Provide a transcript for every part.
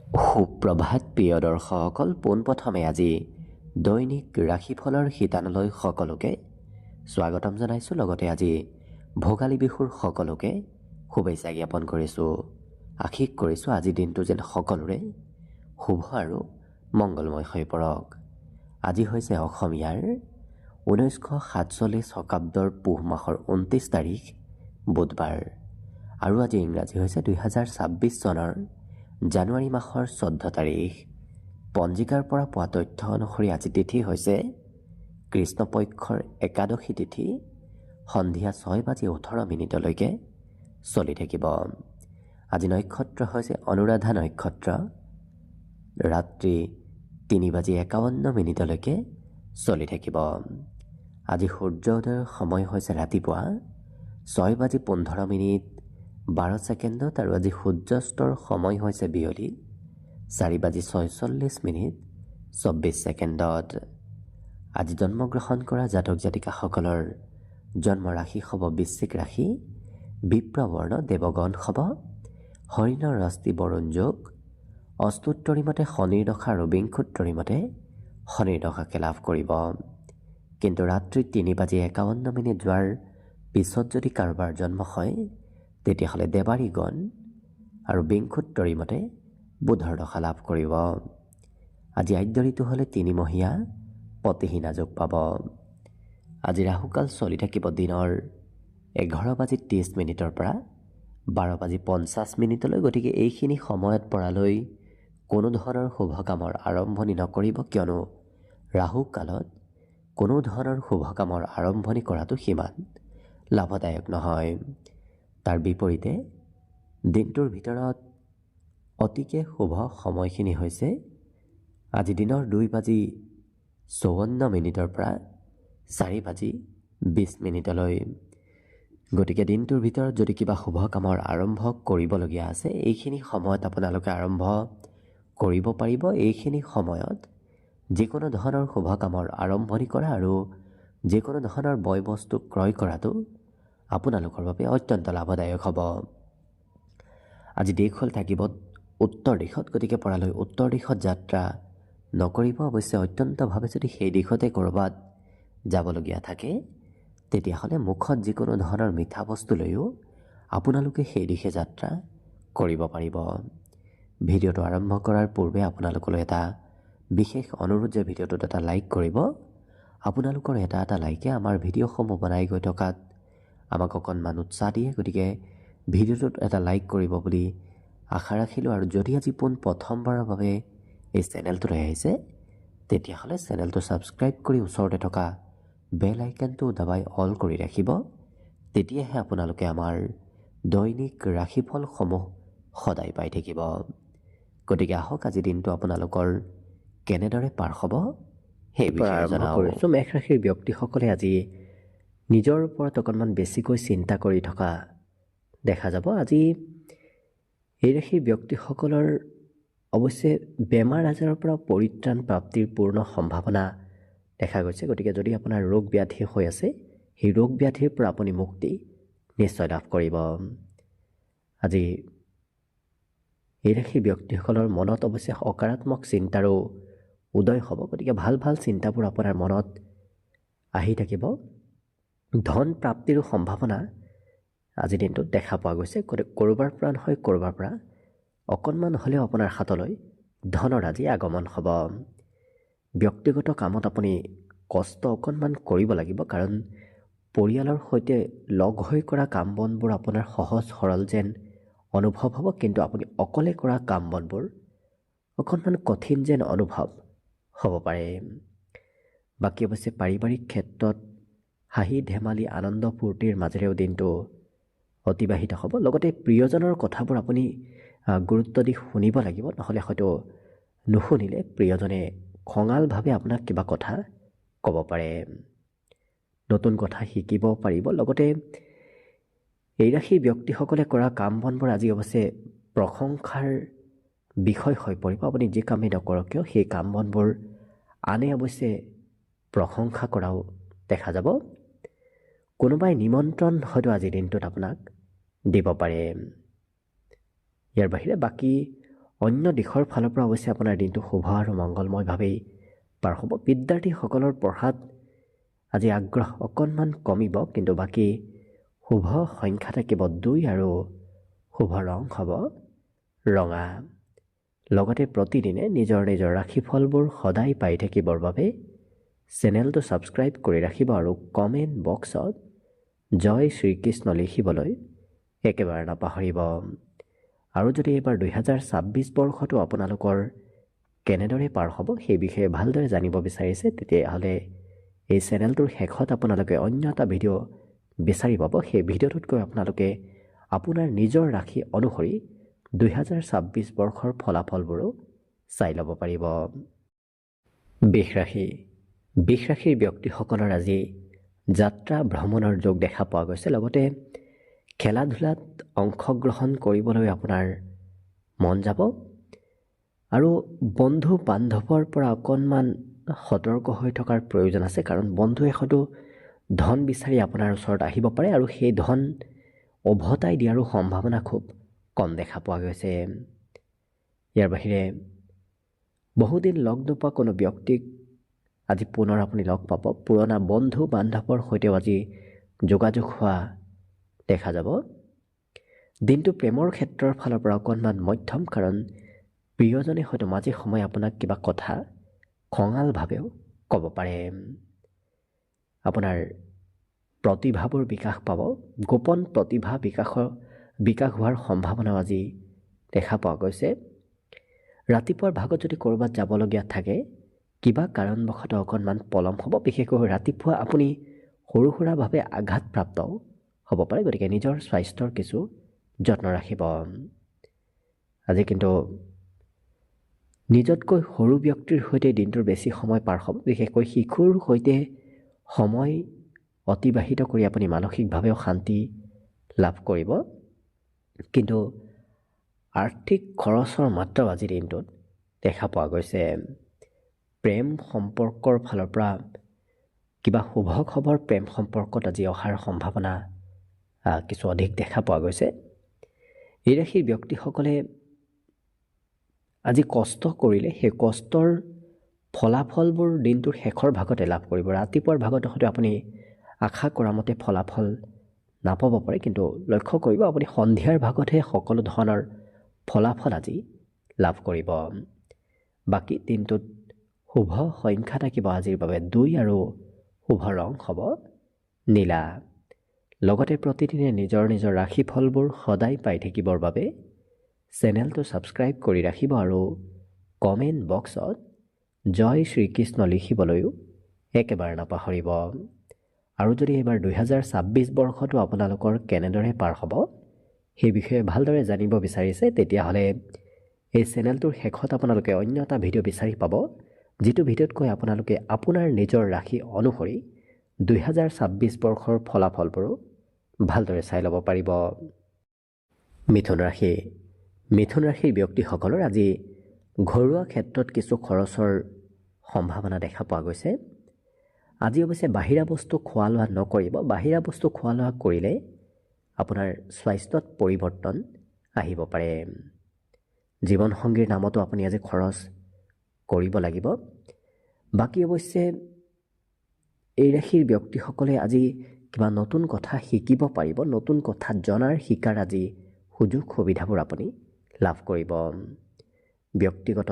সুপ্ৰভাত প্ৰিয় দৰ্শকসকল, পোনপ্ৰথমে আজি দৈনিক ৰাশিফলৰ শিতানলৈ সকলোকে স্বাগতম জনাইছোঁ। লগতে আজি ভোগালী বিহুৰ সকলোকে শুভেচ্ছা জ্ঞাপন কৰিছোঁ। আশীষ কৰিছোঁ আজিৰ দিনটো যেন সকলোৰে শুভ আৰু মংগলময় হৈ পৰক। আজি হৈছে অসমীয়াৰ 1947 শকাব্দৰ পুহ মাহৰ 29 তাৰিখ বুধবাৰ আৰু আজি ইংৰাজী হৈছে 2026 চনৰ জানুৱাৰী মাহৰ 14 তাৰিখ। পঞ্জিকাৰ পৰা পোৱা তথ্য অনুসৰি আজি তিথি হৈছে কৃষ্ণপক্ষৰ একাদশী তিথি, সন্ধিয়া 6:18 চলি থাকিব। আজি নক্ষত্ৰ হৈছে অনুৰাধা নক্ষত্ৰ, ৰাত্ৰি 3:51 চলি থাকিব। আজি সূৰ্যোদয়ৰ সময় হৈছে ৰাতিপুৱা 6:15 আৰু আজি সূৰ্যাস্তৰ সময় হৈছে বিয়লি 4:46 আজি জন্মগ্ৰহণ কৰা জাতক জাতিকাসকলৰ জন্ম ৰাশি হ'ব বৃশ্চিক ৰাশি, বিপ্ৰবৰ্ণ দেৱগণ হ'ব, হৰিণৰ ৰাশি বৰুণ যোগ, অস্তুত্তৰী মতে শনিৰ দশা আৰু বিংশোত্তৰী মতে শনিৰ দশাকে লাভ কৰিব। কিন্তু ৰাত্ৰি 3:51 যোৱাৰ পিছত যদি কাৰোবাৰ জন্ম হয় তেতিয়াহ'লে দেৱাৰীগণ আৰু বিংশোত্তৰী মতে বুধৰ দশা লাভ কৰিব। আজি আদ্য ঋতু হ'লে 3 মহীয়া পতিহীনা যোগ পাব। আজি ৰাহুকাল চলি থাকিব দিনৰ 11:30 পৰা 12:50। গতিকে এইখিনি সময়ত পৰালৈ কোনো ধৰণৰ শুভ কামৰ আৰম্ভণি নকৰিব, কিয়নো ৰাহুকালত কোনো ধৰণৰ শুভ কামৰ আৰম্ভণি কৰাটো সিমান লাভদায়ক নহয়। তাৰ বিপৰীতে দিনটোৰ ভিতৰত অতিকে শুভ সময়খিনি হৈছে আজি দিনৰ 2:54 পৰা 4:20। গতিকে দিনটোৰ ভিতৰত যদি কিবা শুভ কামৰ আৰম্ভ কৰিবলগীয়া আছে এইখিনি সময়ত আপোনালোকে আৰম্ভ কৰিব পাৰিব। এইখিনি সময়ত যিকোনো ধৰণৰ শুভ কামৰ আৰম্ভণি কৰা আৰু যিকোনো ধৰণৰ বয় বস্তু ক্ৰয় কৰাটো আপোনালোকৰ বাবে অত্যন্ত লাভদায়ক হ'ব। আজি দিশ হ'ল থাকিব উত্তৰ দিশত, গতিকে পৰালৈ উত্তৰ দিশত যাত্ৰা নকৰিব। অৱশ্যে অত্যন্তভাৱে যদি সেই দিশতে ক'ৰবাত যাবলগীয়া থাকে তেতিয়াহ'লে মুখত যিকোনো ধৰণৰ মিঠা বস্তু লৈও আপোনালোকে সেই দিশে যাত্ৰা কৰিব পাৰিব। ভিডিঅ'টো আৰম্ভ কৰাৰ পূৰ্বে আপোনালোকলৈ এটা বিশেষ অনুৰোধ যে ভিডিঅ'টোত এটা লাইক কৰিব। আপোনালোকৰ এটা লাইকে আমাৰ ভিডিঅ'সমূহ বনাই গৈ থকাত আমাক অকণমান উৎসাহ দিয়ে। গতিকে ভিডিঅ'টোত এটা লাইক কৰিব বুলি আশা ৰাখিলোঁ। আৰু যদি আজি প্ৰথমবাৰৰ বাবে এই চেনেলটোলৈ আহিছে তেতিয়াহ'লে চেনেলটো ছাবস্ক্ৰাইব কৰি ওচৰতে থকা বেল আইকনটো দবাই অল কৰি ৰাখিব। তেতিয়াহে আপোনালোকে আমাৰ দৈনিক ৰাশিফলসমূহ সদায় পাই থাকিব। গতিকে আহক আজি দিনটো আপোনালোকৰ কেনেদৰে পাৰ হ'ব সেই বিষয়ে আৰম্ভ কৰিছোঁ। মেষ ৰাশিৰ ব্যক্তিসকলে আজি নিজৰ ওপৰত অকণমান বেছিকৈ চিন্তা কৰি থকা দেখা যাব। আজি এই ৰাশিৰ ব্যক্তিসকলৰ অৱশ্যে বেমাৰ আজাৰৰ পৰা পৰিত্ৰাণ প্ৰাপ্তিৰ পূৰ্ণ সম্ভাৱনা দেখা গৈছে। গতিকে যদি আপোনাৰ ৰোগ ব্যাধি হৈ আছে সেই ৰোগ ব্যাধিৰ পৰা আপুনি মুক্তি নিশ্চয় লাভ কৰিব। আজি এই ৰাশিৰ ব্যক্তিসকলৰ মনত অৱশ্যে সকাৰাত্মক চিন্তাৰো উদয় হ'ব। গতিকে ভাল ভাল চিন্তাবোৰ আপোনাৰ মনত আহি থাকিব। ধন প্ৰাপ্তিৰো সম্ভাৱনা আজিৰ দিনটোত দেখা পোৱা গৈছে। ক'ৰবাৰ পৰা নহয় ক'ৰবাৰ পৰা অকণমান হ'লেও আপোনাৰ হাতলৈ ধনৰ আজি আগমন হ'ব। ব্যক্তিগত কামত আপুনি কষ্ট অকণমান কৰিব লাগিব, কাৰণ পৰিয়ালৰ সৈতে লগ হৈ কৰা কাম বনবোৰ আপোনাৰ সহজ সৰল যেন অনুভৱ হ'ব, কিন্তু আপুনি অকলে কৰা কাম বনবোৰ অকণমান কঠিন যেন অনুভৱ হ'ব পাৰে। বাকী অৱশ্যে পাৰিবাৰিক ক্ষেত্ৰত হাঁহি ধেমালি আনন্দ ফূৰ্তিৰ মাজেৰেও দিনটো অতিবাহিত হ'ব। লগতে প্ৰিয়জনৰ কথাবোৰ আপুনি গুৰুত্ব দি শুনিব লাগিব, নহ'লে হয়তো নুশুনিলে প্ৰিয়জনে খঙালভাৱে আপোনাক কিবা কথা ক'ব পাৰে। নতুন কথা শিকিব পাৰিব। লগতে এই ৰাশিৰ ব্যক্তিসকলে কৰা কাম বনবোৰ আজি অৱশ্যে প্ৰশংসাৰ বিষয় হৈ পৰিব। আপুনি যি কামেই নকৰক কিয় সেই কাম বনবোৰ আনে অৱশ্যে প্ৰশংসা কৰাও দেখা যাব। কোনোবাই নিমন্ত্ৰণ হয়তো আজিৰ দিনটোত আপোনাক দিব পাৰে। ইয়াৰ বাহিৰে বাকী অন্য দিশৰ ফালৰ পৰা অৱশ্যে আপোনাৰ দিনটো শুভ আৰু মংগলময়ভাৱেই পাৰ হ'ব। বিদ্যাৰ্থীসকলৰ পঢ়াত আজি আগ্ৰহ অকণমান কমিব, কিন্তু বাকী শুভ সংখ্যা থাকিব 2 আৰু শুভ ৰং হ'ব ৰঙা। লগতে প্ৰতিদিনে নিজৰ নিজৰ ৰাশিফলবোৰ সদায় পাই থাকিবৰ বাবে চেনেলটো ছাবস্ক্ৰাইব কৰি ৰাখিব আৰু কমেণ্ট বক্সত জয় শ্ৰীকৃষ্ণ লিখিবলৈ একেবাৰে নাপাহৰিব। আৰু যদি এইবাৰ 2026 বৰ্ষটো আপোনালোকৰ কেনেদৰে পাৰ হ'ব সেই বিষয়ে ভালদৰে জানিব বিচাৰিছে, তেতিয়াহ'লে এই চেনেলটোৰ শেষত আপোনালোকে অন্য এটা ভিডিঅ' বিচাৰি পাব। সেই ভিডিঅ'টোত গৈ আপোনালোকে আপোনাৰ নিজৰ ৰাশি অনুসৰি 2026 বৰ্ষৰ ফলাফলবোৰো চাই ল'ব পাৰিব। বৃষ ৰাশি। বৃষ ৰাশিৰ ব্যক্তিসকলৰ আজি যাত্ৰা ভ্ৰমণৰ যোগ দেখা পোৱা গৈছে। লগতে খেলা ধূলাত অংশগ্ৰহণ কৰিবলৈ আপোনাৰ মন যাব আৰু বন্ধু বান্ধৱৰ পৰা অকণমান সতৰ্ক হৈ থকাৰ প্ৰয়োজন আছে, কাৰণ বন্ধুৱে হয়তো ধন বিচাৰি আপোনাৰ ওচৰত আহিব পাৰে আৰু সেই ধন উভতাই দিয়াৰো সম্ভাৱনা খুব কম দেখা পোৱা গৈছে। ইয়াৰ বাহিৰে বহুদিন লগ নোপোৱা কোনো ব্যক্তিক আজি পুনৰ আপুনি লগ পাব। পুৰণা বন্ধু বান্ধৱৰ সৈতেও আজি যোগাযোগ হোৱা দেখা যাব। দিনটো প্ৰেমৰ ক্ষেত্ৰৰ ফালৰ পৰা অকণমান মধ্যম, কাৰণ প্ৰিয়জনে হয়তো মাজে সময়ে আপোনাক কিবা কথা খঙালভাৱেও ক'ব পাৰে। আপোনাৰ প্ৰতিভাবোৰ বিকাশ পাব। গোপন প্ৰতিভা বিকাশ হোৱাৰ সম্ভাৱনাও আজি দেখা পোৱা গৈছে। ৰাতিপুৱাৰ ভাগত যদি ক'ৰবাত যাবলগীয়া থাকে, কিবা কাৰণবশতঃ অকণমান পলম হ'ব। বিশেষকৈ ৰাতিপুৱা আপুনি সৰু সুৰাভাৱে আঘাতপ্ৰাপ্তও হ'ব পাৰে, গতিকে নিজৰ স্বাস্থ্যৰ কিছু যত্ন ৰাখিব। আজি কিন্তু নিজতকৈ সৰু ব্যক্তিৰ সৈতে দিনটোৰ বেছি সময় পাৰ হ'ব। বিশেষকৈ শিশুৰ সৈতে সময় অতিবাহিত কৰি আপুনি মানসিকভাৱেও শান্তি লাভ কৰিব। কিন্তু আৰ্থিক খৰচৰ মাত্ৰাও আজিৰ দিনটোত দেখা পোৱা গৈছে। প্ৰেম সম্পৰ্কৰ ফালৰ পৰা কিবা শুভ খবৰ প্ৰেম সম্পৰ্কত আজি অহাৰ সম্ভাৱনা কিছু অধিক দেখা পোৱা গৈছে। এই ৰাশিৰ ব্যক্তিসকলে আজি কষ্ট কৰিলে সেই কষ্টৰ ফলাফলবোৰ দিনটোৰ শেষৰ ভাগতে লাভ কৰিব। ৰাতিপুৱাৰ ভাগত হয়তো আপুনি আশা কৰা মতে ফলাফল নাপাব পাৰে, কিন্তু লক্ষ্য কৰিব আপুনি সন্ধিয়াৰ ভাগতহে সকলো ধৰণৰ ফলাফল আজি লাভ কৰিব। বাকী দিনটোত শুভ সংখ্যা থাকিব আজিৰ বাবে 2 আৰু শুভ ৰং হ'ব নীলা। লগতে প্ৰতিদিনে নিজৰ নিজৰ ৰাশিফলবোৰ সদায় পাই থাকিবৰ বাবে চেনেলটো ছাবস্ক্ৰাইব কৰি ৰাখিব আৰু কমেণ্ট বক্সত জয় শ্ৰীকৃষ্ণ লিখিবলৈও একেবাৰে নাপাহৰিব। আৰু যদি এইবাৰ 2026 বৰ্ষটো আপোনালোকৰ কেনেদৰে পাৰ হ'ব সেই বিষয়ে ভালদৰে জানিব বিচাৰিছে, তেতিয়াহ'লে এই চেনেলটোৰ শেষত আপোনালোকে অন্য এটা ভিডিঅ' বিচাৰি পাব, যিটো ভিডিঅ'ত কৈ আপোনালোকে আপোনাৰ নিজৰ ৰাশি অনুসৰি 2026 বৰ্ষৰ ফলাফলবোৰো ভালদৰে চাই ল'ব পাৰিব। মিথুন ৰাশি। মিথুন ৰাশিৰ ব্যক্তিসকলৰ আজি ঘৰুৱা ক্ষেত্ৰত কিছু খৰচৰ সম্ভাৱনা দেখা পোৱা গৈছে। আজি অৱশ্যে বাহিৰা বস্তু খোৱা লোৱা নকৰিব। বাহিৰা বস্তু খোৱা লোৱা কৰিলে আপোনাৰ স্বাস্থ্যত পৰিৱৰ্তন আহিব পাৰে। জীৱনসংগীৰ নামতো আপুনি আজি খৰচ কৰিব লাগিব। বাকী অৱশ্যে এই ৰাশিৰ ব্যক্তিসকলে আজি কিবা নতুন কথা শিকিব পাৰিব। নতুন কথা জনাৰ শিকাৰ আজি সুযোগ সুবিধাবোৰ আপুনি লাভ কৰিব। ব্যক্তিগত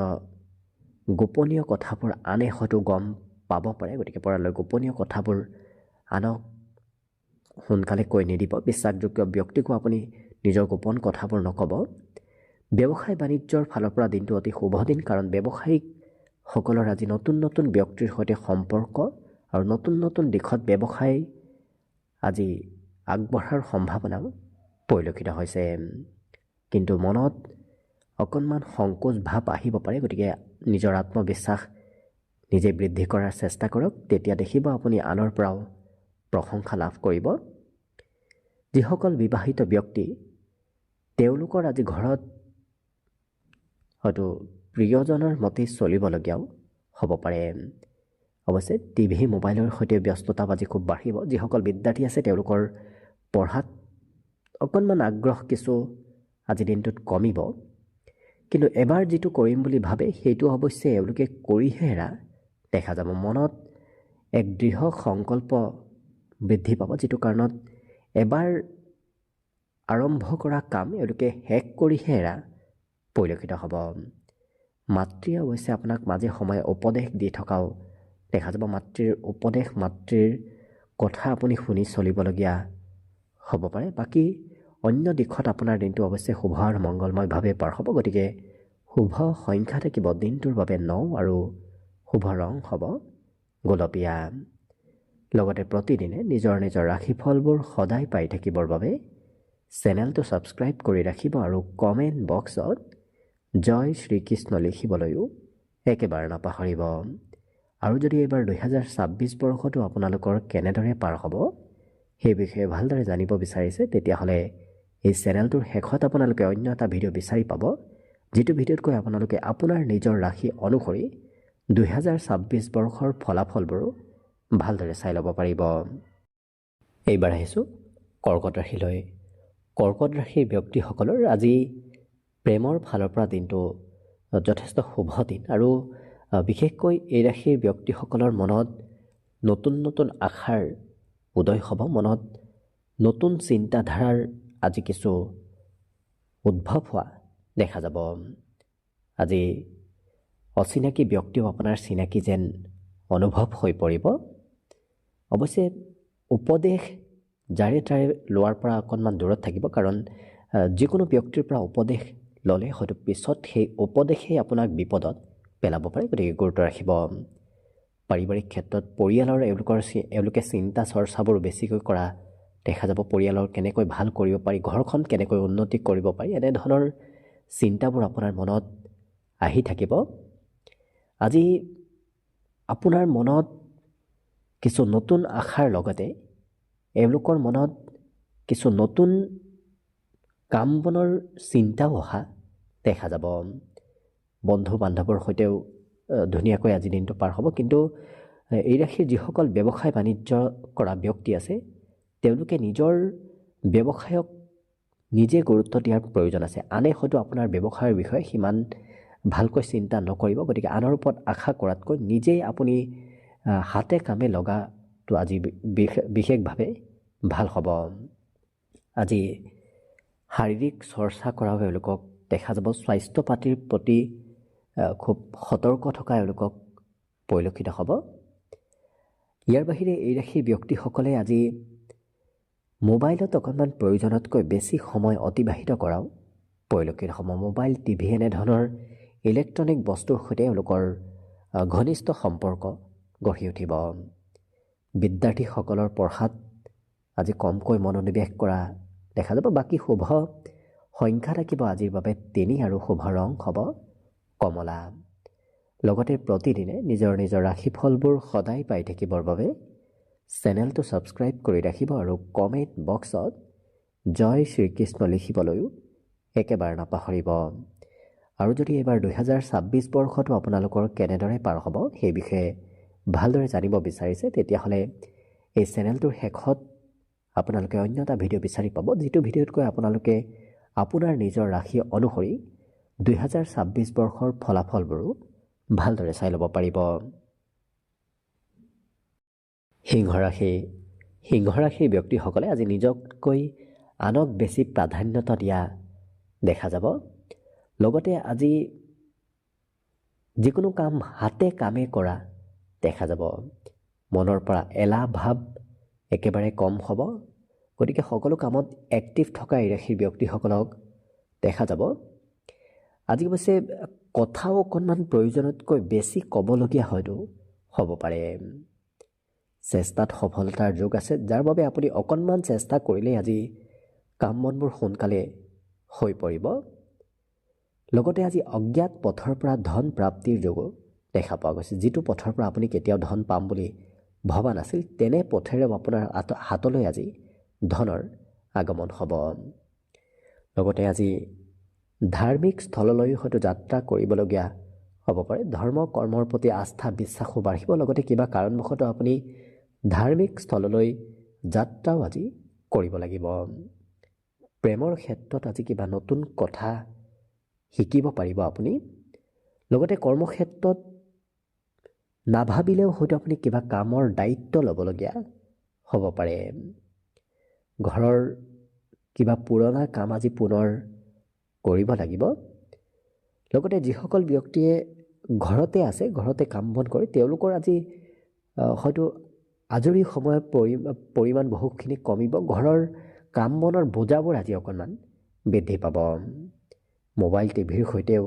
গোপনীয় কথাবোৰ আনে হয়তো গম পাব পাৰে, গতিকে পৰালৈ গোপনীয় কথাবোৰ আনক সোনকালে কৈ নিদিব। বিশ্বাসযোগ্য ব্যক্তিকো আপুনি নিজৰ গোপন কথাবোৰ নক'ব। ব্যৱসায় বাণিজ্যৰ ফালৰ পৰা দিনটো অতি শুভ দিন, কাৰণ ব্যৱসায়িকসকলৰ আজি নতুন নতুন ব্যক্তিৰ সৈতে সম্পৰ্ক আৰু নতুন নতুন দিশত ব্যৱসায় আজি আগবঢ়াৰ সম্ভাৱনাও পৰিলক্ষিত হৈছে। কিন্তু মনত অকণমান সংকোচ ভাৱ আহিব পাৰে, গতিকে নিজৰ আত্মবিশ্বাস নিজে বৃদ্ধি কৰাৰ চেষ্টা কৰক। তেতিয়া দেখিব আপুনি আনৰ পৰাও প্ৰশংসা লাভ কৰিব। যিসকল বিবাহিত ব্যক্তি, তেওঁলোকৰ আজি ঘৰত হয়তো প্ৰিয়জনৰ মতেই চলিবলগীয়াও হ'ব পাৰে। অৱশ্যে টিভি মোবাইলৰ সৈতে ব্যস্ততা আজি খুব বাঢ়িব। যিসকল বিদ্যাৰ্থী আছে তেওঁলোকৰ পঢ়াত অকণমান আগ্ৰহ কিছু আজিৰ দিনটোত কমিব। কিন্তু এবাৰ যিটো কৰিম বুলি ভাবে সেইটো অৱশ্যে এওঁলোকে কৰিহে এৰা দেখা যাব। মনত এক দৃঢ় সংকল্প বৃদ্ধি পাব, যিটো কাৰণত এবাৰ আৰম্ভ কৰা কাম এওঁলোকে শেষ কৰিহে এৰা পৰিলক্ষিত হ'ব। মাতৃয়ে অৱশ্যে আপোনাক মাজে সময়ে উপদেশ দি থকাও দেখা যাব। মাতৃৰ উপদেশ, মাতৃৰ কথা আপুনি শুনি চলিবলগীয়া হ'ব পাৰে। বাকী অন্য দিশত আপোনাৰ দিনটো অৱশ্যে শুভ আৰু মংগলময়ভাৱে পাৰ হ'ব। গতিকে শুভ সংখ্যা থাকিব দিনটোৰ বাবে 9 আৰু শুভ ৰং হ'ব গোলপীয়া। লগতে প্ৰতিদিনে নিজৰ নিজৰ ৰাশিফলবোৰ সদায় পাই থাকিবৰ বাবে চেনেলটো ছাবস্ক্ৰাইব কৰি ৰাখিব আৰু কমেণ্ট বক্সত জয় শ্ৰীকৃষ্ণ লিখিবলৈও একেবাৰে নাপাহৰিব। আৰু যদি এইবাৰ 2026 বৰ্ষটো আপোনালোকৰ কেনেদৰে পাৰ হ'ব সেই বিষয়ে ভালদৰে জানিব বিচাৰিছে, তেতিয়াহ'লে এই চেনেলটোৰ শেষত আপোনালোকে অন্য এটা ভিডিঅ' বিচাৰি পাব, যিটো ভিডিঅ'তকৈ আপোনালোকে আপোনাৰ নিজৰ ৰাশি অনুসৰি 2026 বৰ্ষৰ ফলাফলবোৰো ভালদৰে চাই ল'ব পাৰিব। এইবাৰ আহিছোঁ কৰ্কট ৰাশিলৈ। কৰ্কট ৰাশিৰ ব্যক্তিসকলৰ আজি প্ৰেমৰ ফালৰ পৰা দিনটো যথেষ্ট শুভ দিন আৰু বিশেষকৈ এই ৰাশিৰ ব্যক্তিসকলৰ মনত নতুন নতুন আশাৰ উদয় হ'ব। মনত নতুন চিন্তাধাৰাৰ আজি কিছু উদ্ভৱ হোৱা দেখা যাব। আজি অচিনাকি ব্যক্তিও আপোনাৰ চিনাকি যেন অনুভৱ হৈ পৰিব। অৱশ্যে উপদেশ যাৰে তাৰে লোৱাৰ পৰা অকণমান দূৰত থাকিব, কাৰণ যিকোনো ব্যক্তিৰ পৰা উপদেশ ল'লে হয়তো পিছত সেই উপদেশেই আপোনাক বিপদত পেলাব পাৰে। গতিকে গুৰুত্ব ৰাখিব। পাৰিবাৰিক ক্ষেত্ৰত পৰিয়ালৰ এওঁলোকে চিন্তা চৰ্চাবোৰ বেছিকৈ কৰা দেখা যাব। পৰিয়ালৰ কেনেকৈ ভাল কৰিব পাৰি, ঘৰখন কেনেকৈ উন্নতি কৰিব পাৰি, এনেধৰণৰ চিন্তাবোৰ আপোনাৰ মনত আহি থাকিব। আজি আপোনাৰ মনত কিছু নতুন আশাৰ লগতে এওঁলোকৰ মনত কিছু নতুন কাম বনৰ চিন্তাও অহা দেখা যাব। বন্ধু বান্ধৱৰ সৈতেও ধুনীয়াকৈ আজি দিনটো পাৰ হ'ব। কিন্তু এই ৰাশিৰ যিসকল ব্যৱসায় বাণিজ্য কৰা ব্যক্তি আছে তেওঁলোকে নিজৰ ব্যৱসায়ক নিজে গুৰুত্ব দিয়াৰ প্ৰয়োজন আছে। আনে হয়তো আপোনাৰ ব্যৱসায়ৰ বিষয়ে সিমান ভালকৈ চিন্তা নকৰিব। গতিকে আনৰ ওপৰত আশা কৰাতকৈ নিজেই আপুনি হাতে কামে লগাটো আজি বিশেষভাৱে ভাল হ'ব। আজি শাৰীৰিক চৰ্চা কৰাও এওঁলোকক দেখা যাব। স্বাস্থ্য পাতিৰ প্ৰতি খুব সতৰ্ক থকা এওঁলোকক পৰিলক্ষিত হ'ব। ইয়াৰ বাহিৰে এই ৰাশিৰ ব্যক্তিসকলে আজি মোবাইলত অকণমান প্ৰয়োজনতকৈ বেছি সময় অতিবাহিত কৰাও পৰিলক্ষিত হ'ব। মোবাইল, টিভি এনেধৰণৰ ইলেক্ট্ৰনিক বস্তুৰ সৈতে এওঁলোকৰ ঘনিষ্ঠ সম্পৰ্ক গঢ়ি উঠিব। বিদ্যাৰ্থীসকলৰ পঢ়াত আজি কমকৈ মনোনিৱেশ কৰা দেখা যাব। বাকী শুভ সংখ্যা থাকিব আজিৰ বাবে 3 আৰু শুভ ৰং হ'ব কমলা। লগতে প্ৰতিদিনে নিজৰ নিজৰ ৰাশিফলবোৰ সদায় পাই থাকিবৰ বাবে চেনেলটো ছাবস্ক্ৰাইব কৰি ৰাখিব আৰু কমেণ্ট বক্সত জয় শ্ৰীকৃষ্ণ লিখিবলৈও একেবাৰে নাপাহৰিব। আৰু যদি এইবাৰ 2026 বৰ্ষটো আপোনালোকৰ কেনেদৰে পাৰ হ'ব সেই বিষয়ে ভালদৰে জানিব বিচাৰিছে, তেতিয়াহ'লে এই চেনেলটোৰ শেষত আপোনালোকে অন্য এটা ভিডিঅ' বিচাৰি পাব, যিটো ভিডিঅ'তকৈ আপোনালোকে আপোনাৰ নিজৰ ৰাশি অনুসৰি 2026 বৰ্ষৰ ফলাফলবোৰো ভালদৰে চাই ল'ব পাৰিব। সিংহ ৰাশিৰ ব্যক্তিসকলে আজি নিজতকৈ আনক বেছি প্ৰাধান্যতা দিয়া দেখা যাব। লগতে আজি যিকোনো কাম হাতে কামে কৰা দেখা যাব। মনৰ পৰা এলাহ ভাৱ একেবাৰে কম হ'ব। গতিকে সকলো কামত এক্টিভ থকা এই ৰাশিৰ ব্যক্তিসকলক দেখা যাব। আজি অৱশ্যে কথাও অকণমান প্ৰয়োজনতকৈ বেছি ক'বলগীয়া হয়তো হ'ব পাৰে। চেষ্টাত সফলতাৰ যোগ আছে, যাৰ বাবে আপুনি অকণমান চেষ্টা কৰিলেই আজি কাম বনবোৰ সোনকালে হৈ পৰিব। লগতে আজি অজ্ঞাত পথৰ পৰা ধন প্ৰাপ্তিৰ যোগো দেখা পোৱা গৈছে। যিটো পথৰ পৰা আপুনি কেতিয়াও ধন পাম বুলি ভবা নাছিল, তেনে পথেৰে আপোনাৰ হাতলৈ আজি ধনৰ আগমন হ'ব। লগতে আজি ধাৰ্মিক স্থললৈ হয়তো যাত্ৰা কৰিবলগীয়া হ'ব পাৰে। ধৰ্ম কৰ্মৰ প্ৰতি আস্থা বিশ্বাসো বাঢ়িব। লগতে কিবা কাৰণবশতঃ আপুনি ধাৰ্মিক স্থললৈ যাত্ৰাও আজি কৰিব লাগিব। প্ৰেমৰ ক্ষেত্ৰত আজি কিবা নতুন কথা শিকিব পাৰিব আপুনি। লগতে কৰ্মক্ষেত্ৰত নাভাবিলেও হয়তো আপুনি কিবা কামৰ দায়িত্ব ল'বলগীয়া হ'ব পাৰে। ঘৰৰ কিবা পুৰণা কাম আজি পুনৰ কৰিব লাগিব। লগতে যিসকল ব্যক্তিয়ে ঘৰতে আছে, ঘৰতে কাম বন কৰে, তেওঁলোকৰ আজি হয়তো আজৰি সময়ৰ পৰিমাণ বহুখিনি কমিব। ঘৰৰ কাম বনৰ বোজাবোৰ আজি অকণমান বৃদ্ধি পাব। মোবাইল টিভিৰ সৈতেও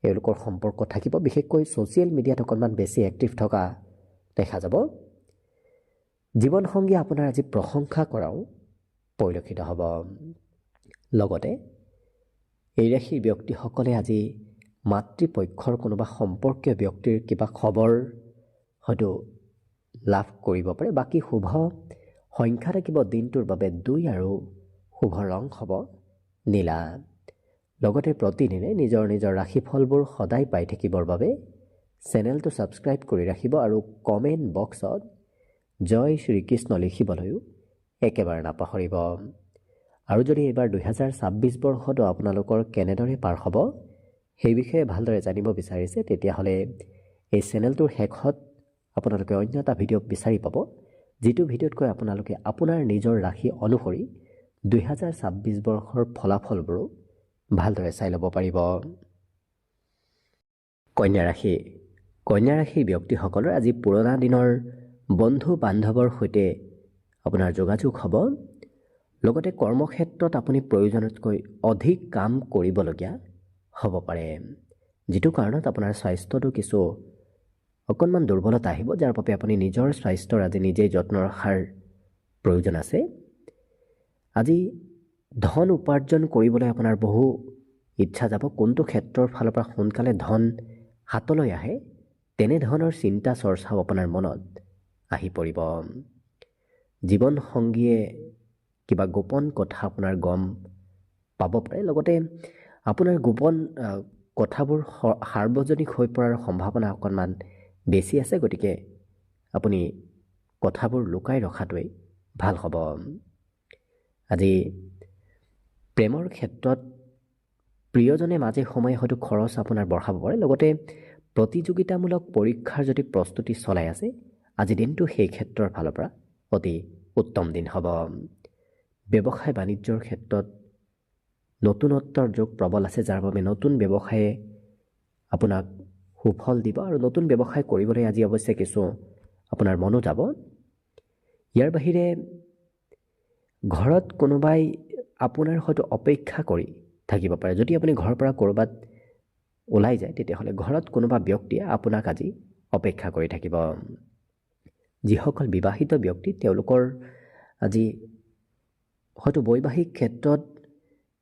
এওঁলোকৰ সম্পৰ্ক থাকিব। বিশেষকৈ ছ'চিয়েল মিডিয়াত অকণমান বেছি এক্টিভ থকা দেখা যাব। জীৱনসংগী আপোনাৰ আজি প্ৰশংসা কৰাও পৰিলক্ষিত হ'ব। লগতে এই ৰাশিৰ ব্যক্তিসকলে আজি মাতৃপক্ষৰ কোনোবা সম্পৰ্কীয় ব্যক্তিৰ কিবা খবৰ হয়তো লাভ কৰিব পাৰে। বাকী শুভ সংখ্যা থাকিব দিনটোৰ বাবে 2 আৰু শুভ ৰং হ'ব নীলা। লগতে প্ৰতিদিনে নিজৰ নিজৰ ৰাশিফলবোৰ সদায় পাই থাকিবৰ বাবে চেনেলটো ছাবস্ক্ৰাইব কৰি ৰাখিব আৰু কমেণ্ট বক্সত জয় শ্ৰীকৃষ্ণ লিখিবলৈও একেবাৰে নাপাহৰিব। আৰু যদি এইবাৰ 2026 বৰ্ষটো আপোনালোকৰ কেনেদৰে পাৰ হ'ব সেই বিষয়ে ভালদৰে জানিব বিচাৰিছে, তেতিয়াহ'লে এই চেনেলটোৰ শেষত আপোনালোকে অন্য এটা ভিডিঅ' বিচাৰি পাব, যিটো ভিডিঅ'তকৈ আপোনালোকে আপোনাৰ নিজৰ ৰাশি অনুসৰি 2026 বৰ্ষৰ ফলাফলবোৰো ভালদৰে চাই ল'ব পাৰিব। কন্যা ৰাশি। কন্যা ৰাশিৰ ব্যক্তিসকলৰ আজি পুৰণা দিনৰ বন্ধু বান্ধৱৰ সৈতে আপোনাৰ যোগাযোগ হ'ব। লগতে কৰ্মক্ষেত্ৰত আপুনি প্ৰয়োজনতকৈ অধিক কাম কৰিবলগীয়া হ'ব পাৰে, যিটো কাৰণত আপোনাৰ স্বাস্থ্যটো কিছু অকণমান দুৰ্বলতা আহিব, যাৰ বাবে আপুনি নিজৰ স্বাস্থ্যৰ আজি নিজেই যত্ন ৰখাৰ প্ৰয়োজন আছে। আজি ধন উপাৰ্জন কৰিবলৈ আপোনাৰ বহু ইচ্ছা যাব। কোনটো ক্ষেত্ৰৰ ফালৰ পৰা সোনকালে ধন হাতলৈ আহে তেনেধৰণৰ চিন্তা চৰ্চাও আপোনাৰ মনত আহি পৰিব। জীৱনসংগীয়ে কিবা গোপন কথা আপোনাৰ গম পাব পাৰে। লগতে আপোনাৰ গোপন কথাবোৰ সাৰ্বজনিক হৈ পৰাৰ সম্ভাৱনা অকণমান বেছি আছে, গতিকে আপুনি কথাবোৰ লুকাই ৰখাটোৱেই ভাল হ'ব। আজি প্ৰেমৰ ক্ষেত্ৰত প্ৰিয়জনে মাজে সময়ে হয়তো খৰচ আপোনাৰ বঢ়াব পাৰে। লগতে প্ৰতিযোগিতামূলক পৰীক্ষাৰ যদি প্ৰস্তুতি চলাই আছে, আজি দিনটো সেই ক্ষেত্ৰৰ ফালৰ পৰা অতি উত্তম দিন হ'ব। ব্যৱসায় বাণিজ্যৰ ক্ষেত্ৰত নতুনত্বৰ যোগ প্ৰবল আছে, যাৰ বাবে নতুন ব্যৱসায়ে আপোনাক সুফল দিব আৰু নতুন ব্যৱসায় কৰিবলৈ আজি অৱশ্যে কিছু আপোনাৰ মনো যাব। ইয়াৰ বাহিৰে ঘৰত কোনোবাই আপোনাৰ হয়তো অপেক্ষা কৰি থাকিব পাৰে। যদি আপুনি ঘৰৰ পৰা ক'ৰবাত ওলাই যায়, তেতিয়াহ'লে ঘৰত কোনোবা ব্যক্তিয়ে আপোনাক আজি অপেক্ষা কৰি থাকিব। যিসকল বিবাহিত ব্যক্তি, তেওঁলোকৰ আজি হয়তো বৈবাহিক ক্ষেত্ৰত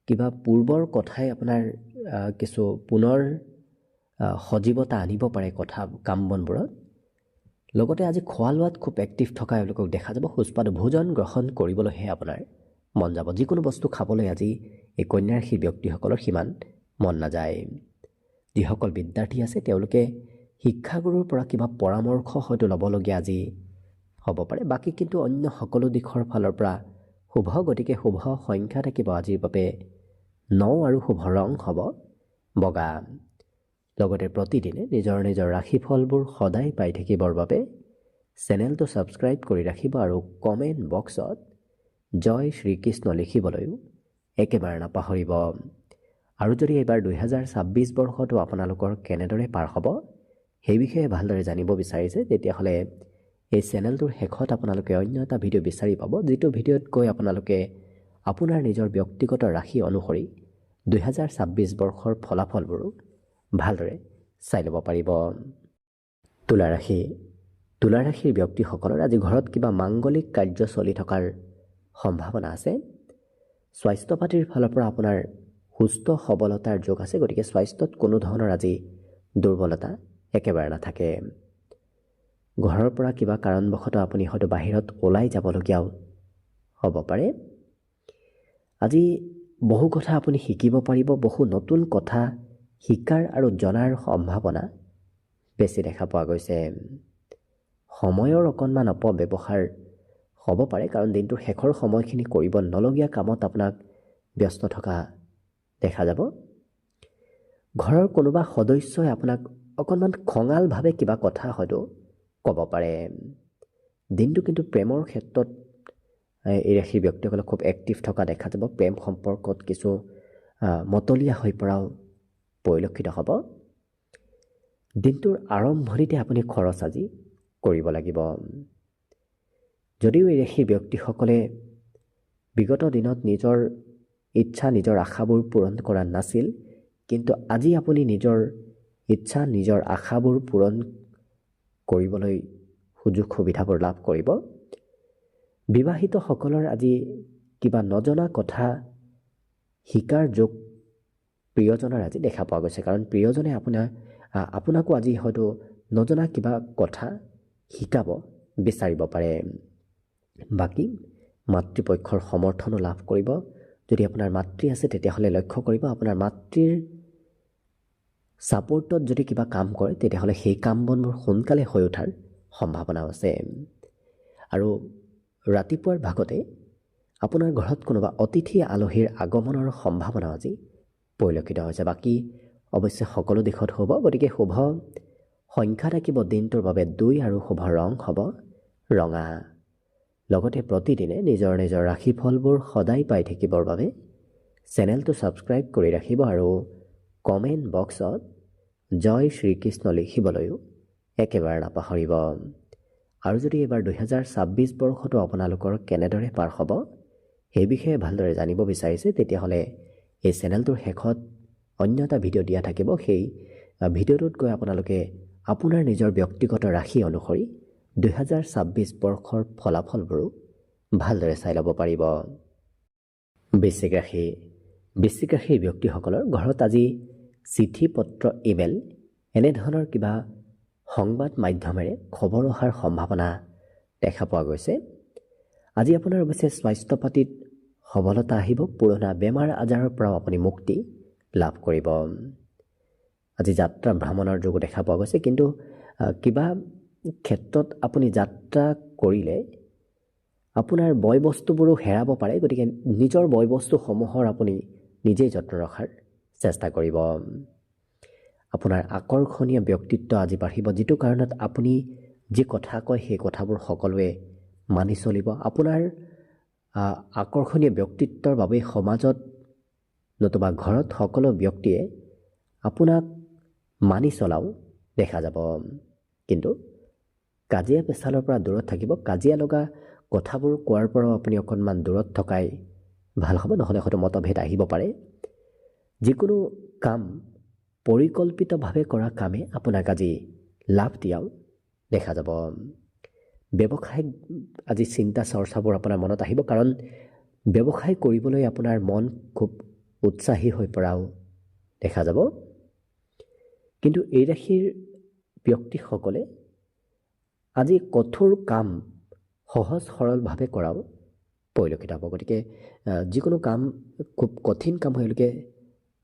কিবা পূৰ্বৰ কথাই আপোনাৰ কিছু পুনৰ সজীৱতা আনিব পাৰে কথা কাম বনবোৰত। লগতে আজি খোৱা লোৱাত খুব এক্টিভ থকা এওঁলোকক দেখা যাব। সুস্বাদু ভোজন গ্ৰহণ কৰিবলৈহে আপোনাৰ মন যাব। যিকোনো বস্তু খাবলৈ আজি এই কন্যা ৰাশিৰ ব্যক্তিসকলৰ সিমান মন নাযায়। যিসকল বিদ্যাৰ্থী আছে, তেওঁলোকে শিক্ষাগুৰুৰ পৰা কিবা পৰামৰ্শ হয়তো ল'বলগীয়া আজি হ'ব পাৰে। বাকী কিন্তু অন্য সকলো দিশৰ ফালৰ পৰা শুভ, গতিকে শুভ সংখ্যা থাকিব আজিৰ বাবে 9 আৰু শুভ ৰং হ'ব বগা। লগতে প্ৰতিদিনে নিজৰ নিজৰ ৰাশিফলবোৰ সদায় পাই থাকিবৰ বাবে চেনেলটো ছাবস্ক্ৰাইব কৰি ৰাখিব আৰু কমেণ্ট বক্সত জয় শ্ৰীকৃষ্ণ লিখিবলৈও একেবাৰে নাপাহৰিব। আৰু যদি এইবাৰ 2026 বৰ্ষটো আপোনালোকৰ কেনেদৰে পাৰ হ'ব সেই বিষয়ে ভালদৰে জানিব বিচাৰিছে, তেতিয়াহ'লে এই চেনেলটোৰ শেষত আপোনালোকে অন্য এটা ভিডিঅ' বিচাৰি পাব, যিটো ভিডিঅ'ত গৈ আপোনালোকে আপোনাৰ নিজৰ ব্যক্তিগত ৰাশি অনুসৰি 2026 বৰ্ষৰ ফলাফলবোৰো ভালদৰে চাই ল'ব পাৰিব। তুলা ৰাশি। তুলা ৰাশিৰ ব্যক্তিসকলৰ আজি ঘৰত কিবা মাংগলিক কাৰ্য চলি থকাৰ সম্ভাৱনা আছে। স্বাস্থ্য পাতিৰ ফালৰ পৰা আপোনাৰ সুস্থ সবলতাৰ যোগ আছে, গতিকে স্বাস্থ্যত কোনো ধৰণৰ আজি দুৰ্বলতা একেবাৰে নাথাকে। ঘৰৰ পৰা কিবা কাৰণবশতঃ আপুনি হয়তো বাহিৰত ওলাই যাবলগীয়াও হ'ব পাৰে। আজি বহু কথা আপুনি শিকিব পাৰিব। বহু নতুন কথা শিকাৰ আৰু জনাৰ সম্ভাৱনা বেছি দেখা পোৱা গৈছে। সময়ৰ অকণমান অপব্যৱহাৰ হ'ব পাৰে, কাৰণ দিনটোৰ শেষৰ সময়খিনি কৰিব নলগীয়া কামত আপোনাক ব্যস্ত থকা দেখা যাব। ঘৰৰ কোনোবা সদস্যই আপোনাক অকণমান খঙালভাৱে কিবা কথা হয়তো ক'ব পাৰে। দিনটো কিন্তু প্ৰেমৰ ক্ষেত্ৰত এই ৰাশিৰ ব্যক্তিসকলক খুব এক্টিভ থকা দেখা যাব। প্ৰেম সম্পৰ্কত কিছু মতলীয়া হৈ পৰাও পৰিলক্ষিত হ'ব। দিনটোৰ আৰম্ভণিতে আপুনি খৰচ আজি কৰিব লাগিব। যদিও এই ৰাশিৰ ব্যক্তিসকলে বিগত দিনত নিজৰ ইচ্ছা নিজৰ আশাবোৰ পূৰণ কৰা নাছিল, কিন্তু আজি আপুনি নিজৰ ইচ্ছা নিজৰ আশাবোৰ পূৰণ কৰিবলৈ সুযোগ সুবিধাবোৰ লাভ কৰিব। বিবাহিতসকলৰ আজি কিবা নজনা কথা শিকাৰ যোগ প্ৰিয়জনৰ আজি দেখা পোৱা গৈছে, কাৰণ প্ৰিয়জনে আপোনাকো আজি হয়তো নজনা কিবা কথা শিকাব বিচাৰিব পাৰে। বাকী মাতৃপক্ষৰ সমৰ্থনো লাভ কৰিব। যদি আপোনাৰ মাতৃ আছে তেতিয়াহ'লে লক্ষ্য কৰিব আপোনাৰ মাতৃৰ ছাপোৰ্টত যদি কিবা কাম কৰে তেতিয়াহ'লে সেই কাম বনবোৰ সোনকালে হৈ উঠাৰ সম্ভাৱনাও আছে। আৰু ৰাতিপুৱাৰ ভাগতে আপোনাৰ ঘৰত কোনোবা অতিথি আলহীৰ আগমনৰ সম্ভাৱনা আজি পৰিলক্ষিত হৈছে। বাকী অৱশ্যে সকলো দিশত হ'ব, গতিকে শুভ সংখ্যা থাকিব দিনটোৰ বাবে 2 আৰু শুভ ৰং হ'ব ৰঙা। লগতে প্ৰতিদিনে নিজৰ নিজৰ ৰাশিফলবোৰ সদায় পাই থাকিবৰ বাবে চেনেলটো ছাবস্ক্ৰাইব কৰি ৰাখিব আৰু কমেণ্ট বক্সত জয় শ্ৰীকৃষ্ণ লিখিবলৈও একেবাৰে নাপাহৰিব। আৰু যদি এইবাৰ 2026 বৰ্ষটো আপোনালোকৰ কেনেদৰে পাৰ হ'ব সেই বিষয়ে ভালদৰে জানিব বিচাৰিছে, তেতিয়াহ'লে এই চেনেলটোৰ শেষত অন্য এটা ভিডিঅ' দিয়া থাকিব। সেই ভিডিঅ'টোত গৈ আপোনালোকে আপোনাৰ নিজৰ ব্যক্তিগত ৰাশি অনুসৰি 2026 বৰ্ষৰ ফলাফলবোৰো ভালদৰে চাই ল'ব পাৰিব। বৃশ্চিক ৰাশি। বৃশ্চিক ৰাশিৰ ব্যক্তিসকলৰ ঘৰত আজি চিঠি পত্ৰ ইমেইল এনেধৰণৰ কিবা সংবাদ মাধ্যমেৰে খবৰ অহাৰ সম্ভাৱনা দেখা পোৱা গৈছে। আজি আপোনাৰ অৱশ্যে স্বাস্থ্য পাতিত সবলতা আহিব। পুৰণা বেমাৰ আজাৰৰ পৰাও আপুনি মুক্তি লাভ কৰিব। আজি যাত্ৰা ভ্ৰমণৰ যোগো দেখা পোৱা গৈছে, কিন্তু কিবা ক্ষেত্ৰত আপুনি যাত্ৰা কৰিলে আপোনাৰ বয় বস্তুবোৰো হেৰাব পাৰে, গতিকে নিজৰ বয় বস্তুসমূহৰ আপুনি নিজেই যত্ন ৰখাৰ চেষ্টা কৰিব। আপোনাৰ আকৰ্ষণীয় ব্যক্তিত্ব আজি বাঢ়িব, যিটো কাৰণত আপুনি যি কথা কয় সেই কথাবোৰ সকলোৱে মানি চলিব। আপোনাৰ আকৰ্ষণীয় ব্যক্তিত্বৰ বাবে সমাজত নতুবা ঘৰত সকলো ব্যক্তিয়ে আপোনাক মানি চলাও দেখা যাব। কিন্তু কাজিয়া পেচালৰ পৰা দূৰত থাকিব। কাজিয়া লগা কথাবোৰ কোৱাৰ পৰাও আপুনি অকণমান দূৰত থকাই ভাল হ'ব, নহ'লে হয়তো মতভেদ আহিব পাৰে। যিকোনো কাম পৰিকল্পিতভাৱে কৰা কামে আপোনাক আজি লাভ দিয়াও দেখা যাব। ব্যৱসায়িক আজি চিন্তা চৰ্চাবোৰ আপোনাৰ মনত আহিব, কাৰণ ব্যৱসায় কৰিবলৈ আপোনাৰ মন খুব উৎসাহী হৈ পৰাও দেখা যাব। কিন্তু এই ৰাশিৰ ব্যক্তিসকলে আজি কঠোৰ কাম সহজ সৰলভাৱে কৰাও পৰিলক্ষিত হ'ব। গতিকে যিকোনো কাম খুব কঠিন কাম হ'লেকে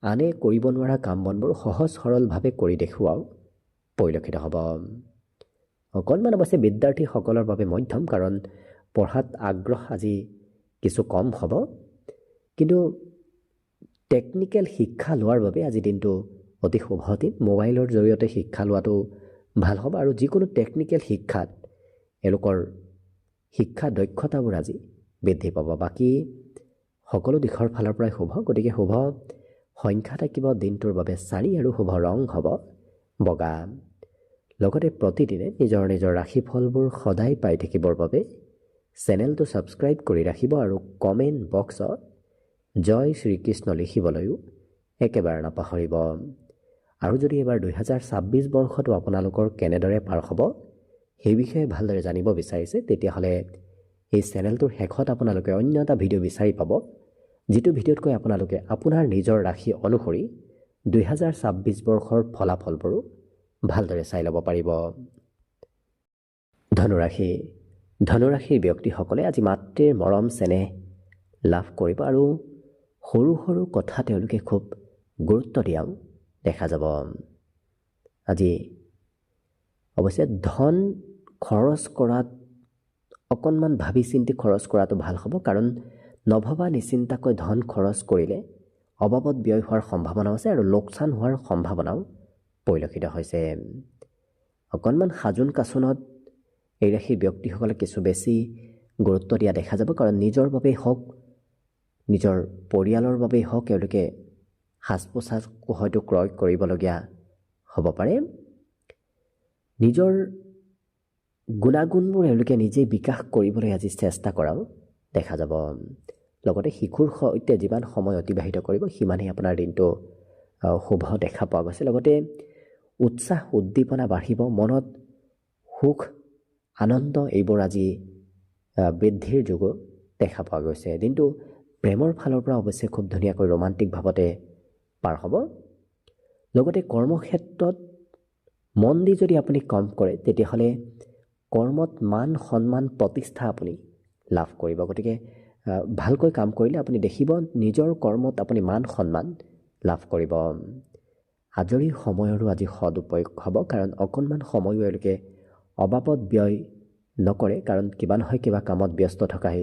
আনে কৰিব নোৱাৰা কাম বনবোৰ সহজ সৰলভাৱে কৰি দেখুৱাও পৰিলক্ষিত হ'ব। অকণমান অৱশ্যে বিদ্যাৰ্থীসকলৰ বাবে মধ্যম, কাৰণ পঢ়াত আগ্ৰহ আজি কিছু কম হ'ব। কিন্তু টেকনিকেল শিক্ষা লোৱাৰ বাবে আজি দিনটো অতি শুভ দিন। মোবাইলৰ জৰিয়তে শিক্ষা লোৱাটো ভাল হ'ব, আৰু যিকোনো টেকনিকেল শিক্ষাত এওঁলোকৰ শিক্ষা দক্ষতাবোৰ আজি বৃদ্ধি পাব। বাকী সকলো দিশৰ ফালৰ পৰাই শুভ, গতিকে শুভ সংখ্যা থাকিব দিনটোৰ বাবে 4 আৰু শুভ ৰং হ'ব বগা। লগতে প্ৰতিদিনে নিজৰ নিজৰ ৰাশিফলবোৰ সদায় পাই থাকিবৰ বাবে চেনেলটো ছাবস্ক্ৰাইব কৰি ৰাখিব আৰু কমেণ্ট বক্সত জয় শ্ৰীকৃষ্ণ লিখিবলৈও একেবাৰে নাপাহৰিব। আৰু যদি এইবাৰ 2026 বৰ্ষটো আপোনালোকৰ কেনেদৰে পাৰ হ'ব সেই বিষয়ে ভালদৰে জানিব বিচাৰিছে, তেতিয়াহ'লে এই চেনেলটোৰ শেষত আপোনালোকে অন্য এটা ভিডিঅ' বিচাৰি পাব, যিটো ভিডিঅ'তকৈ আপোনালোকে আপোনাৰ নিজৰ ৰাশি অনুসৰি 2026 বৰ্ষৰ ফলাফলবোৰো ভালদৰে চাই ল'ব পাৰিব। ধনুৰাশি। ধনুৰাশিৰ ব্যক্তিসকলে আজি মাতৃৰ মৰম চেনেহ লাভ কৰিব, আৰু সৰু সৰু কথা তেওঁলোকে খুব গুৰুত্ব দিয়াও দেখা যাব। আজি অৱশ্যে ধন খৰচ কৰাত অকণমান ভাবি চিন্তি খৰচ কৰাটো ভাল হ'ব, কাৰণ নভবা নিচিন্তাকৈ ধন খৰচ কৰিলে অবাবত ব্যয় হোৱাৰ সম্ভাৱনাও আছে আৰু লোকচান হোৱাৰ সম্ভাৱনাও পৰিলক্ষিত হৈছে। অকণমান সাজোন কাচোনত এই ৰাশিৰ ব্যক্তিসকলে কিছু বেছি গুৰুত্ব দিয়া দেখা যাব, কাৰণ নিজৰ বাবেই হওক, নিজৰ পৰিয়ালৰ বাবেই হওক, তেওঁলোকে সাজ পোছাক হয়তো ক্ৰয় কৰিবলগীয়া হ'ব পাৰে। নিজৰ গুণাগুণবোৰ এওঁলোকে নিজেই বিকাশ কৰিবলৈ আজি চেষ্টা কৰাও দেখা যাব। লগতে শিশুৰ সৈতে যিমান সময় অতিবাহিত কৰিব সিমানেই আপোনাৰ দিনটো শুভ দেখা পোৱা গৈছে। লগতে উৎসাহ উদ্দীপনা বাঢ়িব, মনত সুখ আনন্দ এইবোৰ আজি বৃদ্ধিৰ যোগো দেখা পোৱা গৈছে। দিনটো প্ৰেমৰ ফালৰ পৰা অৱশ্যে খুব ধুনীয়াকৈ ৰোমান্টিক ভাৱতে পাৰ হ'ব। লগতে কৰ্মক্ষেত্ৰত মন দি যদি আপুনি কাম কৰে তেতিয়াহ'লে কৰ্মত মান সন্মান প্ৰতিষ্ঠা আপুনি লাভ কৰিব। গতিকে ভালকৈ কাম কৰিলে আপুনি দেখিব নিজৰ কৰ্মত আপুনি মান সন্মান লাভ কৰিব। আজৰি সময়ৰো আজি সদুপয়োগ হ'ব, কাৰণ অকণমান সময়ো এওঁলোকে অবাবত ব্যয় নকৰে, কাৰণ কিবা নহয় কিবা কামত ব্যস্ত থকাই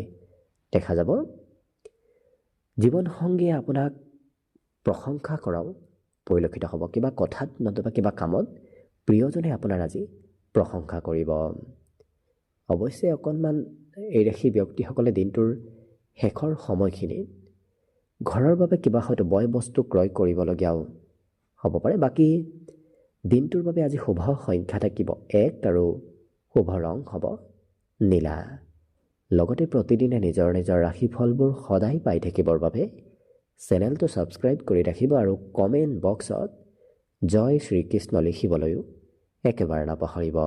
দেখা যাব। জীৱনসংগীয়ে আপোনাক প্ৰশংসা কৰাও পৰিলক্ষিত হ'ব। কিবা কথাত নতুবা কিবা কামত প্ৰিয়জনে আপোনাৰ আজি প্ৰশংসা কৰিব। অৱশ্যে অকণমান এই ৰাশি ব্যক্তিসকলে দিনটোৰ শেষৰ সময়খিনিত ঘৰৰ বাবে কিবা হয়তো বয় বস্তু ক্ৰয় কৰিবলগীয়াও হ'ব পাৰে। বাকী দিনটোৰ বাবে আজি শুভ সংখ্যা থাকিব 1 আৰু শুভ ৰং হ'ব নীলা। লগতে প্ৰতিদিনে নিজৰ নিজৰ ৰাশিফলবোৰ সদায় পাই থাকিবৰ বাবে চেনেলটো ছাবস্ক্ৰাইব কৰি ৰাখিব আৰু কমেণ্ট বক্সত জয় শ্ৰীকৃষ্ণ লিখিবলৈও একেবাৰে নাপাহৰিব।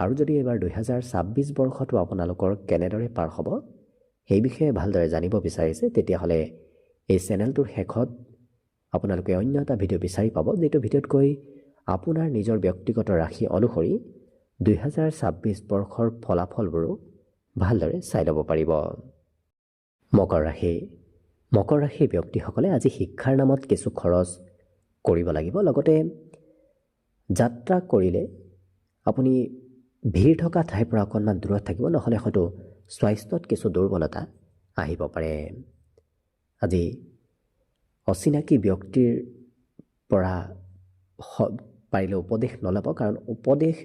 আৰু যদি এইবাৰ 2026 বৰ্ষটো আপোনালোকৰ কেনেদৰে পাৰ হ'ব সেই বিষয়ে ভালদৰে জানিব বিচাৰিছে, তেতিয়াহ'লে এই চেনেলটোৰ শেষত আপোনালোকে অন্য এটা ভিডিঅ' বিচাৰি পাব, যিটো ভিডিঅ'তকৈ আপোনাৰ নিজৰ ব্যক্তিগত ৰাশি অনুসৰি 2026 বৰ্ষৰ ফলাফলবোৰো ভালদৰে চাই ল'ব পাৰিব। মকৰ ৰাশি। মকৰ ৰাশিৰ ব্যক্তিসকলে আজি শিক্ষাৰ নামত কিছু খৰচ কৰিব লাগিব। লগতে যাত্ৰা কৰিলে আপুনি ভিৰ থকা ঠাইৰ পৰা অকণমান দূৰত থাকিব, নহ'লে হয়তো স্বাস্থ্যত কিছু দুৰ্বলতা আহিব পাৰে। আজি অচিনাকি ব্যক্তিৰ পৰা পাৰিলে উপদেশ নল'ব, কাৰণ উপদেশ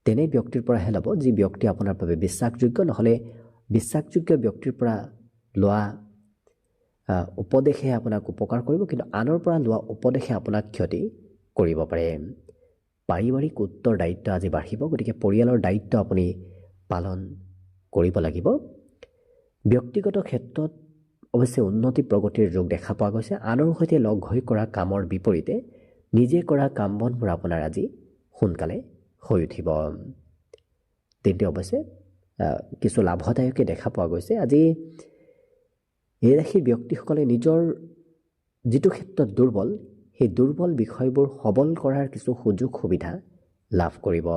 তেনে ব্যক্তিৰ পৰাহে ল'ব যি ব্যক্তি আপোনাৰ বাবে বিশ্বাসযোগ্য, নহ'লে বিশ্বাসযোগ্য ব্যক্তিৰ পৰা লোৱা উপদেশে আপোনাক উপকাৰ কৰিব, কিন্তু আনৰ পৰা লোৱা উপদেশে আপোনাক ক্ষতি কৰিব পাৰে। পাৰিবাৰিক উত্তৰদায়িত্ব আজি বাঢ়িব, গতিকে পৰিয়ালৰ দায়িত্ব আপুনি পালন কৰিব লাগিব। ব্যক্তিগত ক্ষেত্ৰত অৱশ্যে উন্নতি প্ৰগতিৰ যোগ দেখা পোৱা গৈছে। আনৰ সৈতে লগ হৈ কৰা কামৰ বিপৰীতে নিজে কৰা কাম বনবোৰ আপোনাৰ আজি সোনকালে হৈ উঠিব। দিনটো অৱশ্যে কিছু লাভদায়কে দেখা পোৱা গৈছে। আজি এই ৰাশিৰ ব্যক্তিসকলে নিজৰ যিটো ক্ষেত্ৰত দুৰ্বল, সেই দুৰ্বল বিষয়বোৰ সবল কৰাৰ কিছু সুযোগ সুবিধা লাভ কৰিব।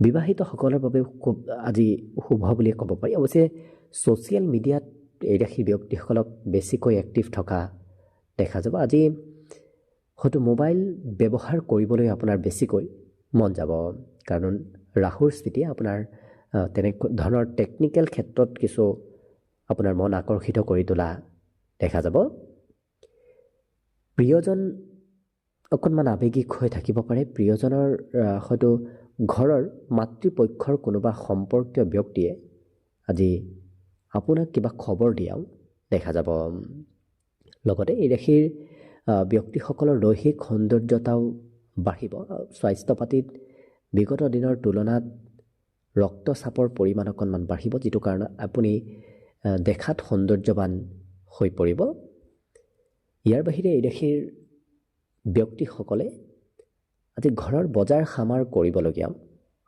বিবাহিতসকলৰ বাবে খুব আজি শুভ বুলি ক'ব পাৰি। অৱশ্যে ছ'চিয়েল মিডিয়াত এই ৰাশিৰ ব্যক্তিসকলক বেছিকৈ এক্টিভ থকা দেখা যাব। আজি হয়তো মোবাইল ব্যৱহাৰ কৰিবলৈ আপোনাৰ বেছিকৈ মন যাব, কাৰণ ৰাহুৰ স্থিতি আপোনাৰ তেনে ধৰণৰ টেকনিকেল ক্ষেত্ৰত কিছু আপোনাৰ মন আকৰ্ষিত কৰি তোলা দেখা যাব। প্ৰিয়জন অকণমান আৱেগিক হৈ থাকিব পাৰে। প্ৰিয়জনৰ হয়তো ঘৰৰ মাতৃপক্ষৰ কোনোবা সম্পৰ্কীয় ব্যক্তিয়ে আজি আপোনাক কিবা খবৰ দিয়াও দেখা যাব। লগতে এই ৰাশিৰ ব্যক্তিসকলৰ দৈহিক সৌন্দৰ্যতাও বাঢ়িব। স্বাস্থ্য পাতিত বিগত দিনৰ তুলনাত ৰক্তচাপৰ পৰিমাণ অকণমান বাঢ়িব, যিটো কাৰণে আপুনি দেখাত সৌন্দৰ্যৱান হৈ পৰিব। ইয়াৰ বাহিৰে এই ৰাশিৰ ব্যক্তিসকলে আজি ঘৰৰ বজাৰ সামাৰ কৰিবলগীয়াও